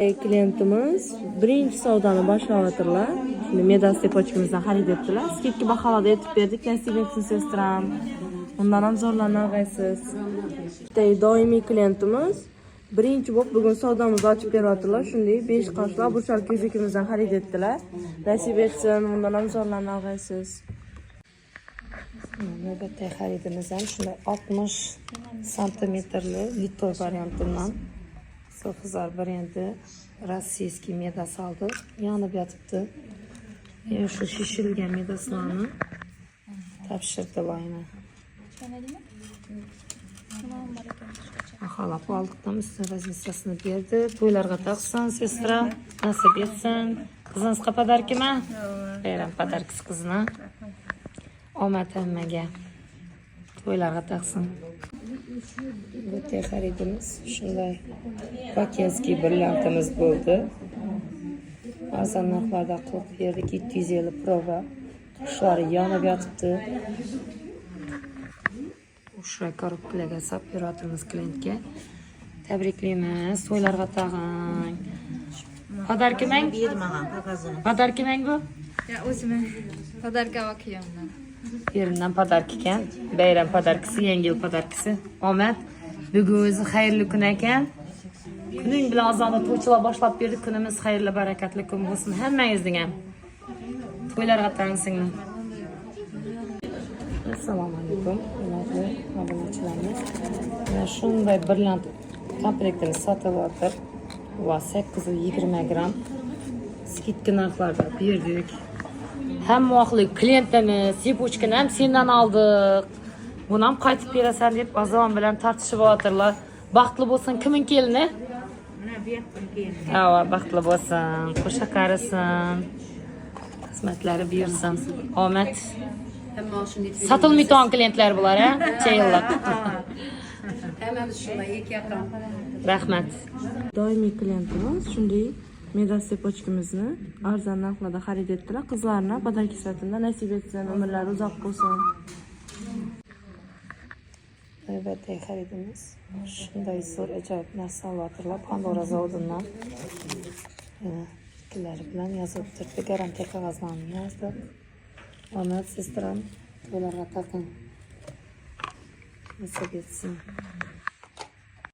Klientimiz birinchi savdoni boshlayotirlar. Shuni Medas depochkamizdan xarid etdilar. Skidga baholarda aytib berdik. Nasib etsin sestram. Undan ham zo'rlanib olasiz. Bitta doimiy klientimiz birinchi bo'lib bugun savdomizni ochib beryaptilar. Shunday 5 qarshlar burchak yuzikimizdan xarid etdilar. Nasib etsin, undan ham zo'rlanib olasiz. Navbatdagi xaridimiz ham shunday 60 santimetrli litoy variantidan Sofizar varianti rossiyskiy Medas oldi. Yonib yotibdi. Yana shu shishilgan Medaslarni topshirdilar yana. Aholab oldiqdan ustun razmetsiyasini berdi. To'ylarga taqsin, sestra, nasib etsin. Qizingizga podarkimi? Bayram podarkisi qizini. Omad hammaga. To'ylarga taqsin. Bu xaridimiz shunday paketskiy brilliantimiz bo'ldi. Arzon narxlarda qilib berdik. 250 prova. Qushlari yonib yotibdi. O'sha korobkalarga sap beramiz klientga. Tabriklaymiz. To'ylarga tag'in. Podarka mang? Bermagan qog'ozini. Podarka mang bu? Ya o'zim podarka olganman. Yerimdan podarka ekan. Bayram podarkisi, yangi yil podarkisi. Omad. Bugun o'zi xayrli kun ekan. Kuning bilan azonda to'ychilar boshlab berdi. Kunimiz xayrli, barakatli kun bo'lsin hammangizning ham. To'ylarga tag'in. Assalomu alaykum. Hurmatli obunachilarimiz. Mana shunday brilliant komplektini sotyapti. Va 820 gram skidka narxlarda berdik. Hamma vaqtlik klientimiz yepochkani ham sendan oldik. Buni ham qaytib berasan deb azon bilan tartishib o'tirlar. Baxtli bo'lsin, kimning kelini? Mana bu yoqdan keldi. Ha, baxtli bo'lsin, qo'sha qarisin. Xizmatlari buyursin. Omad. Satılmaydigan klientlar bular, ha? Chayillab. Hammamiz shunday ikki yoqdan. Rahmat. Doimiy klientimiz shunday Medas depochkamizni arzon narxlarda xarid etdilar. Qizlarni podarka sifatida nasib etsin, umrlari uzoq bo'lsin. Navbatdagi xaridimiz shunday zo'r ajoyib narsa olib Pandora zavodidan. Ikkilari bilan yozib turibdi, garantiya qog'ozlarini yozdik. Omad sestram, to'ylarga taqin. Nasib etsin.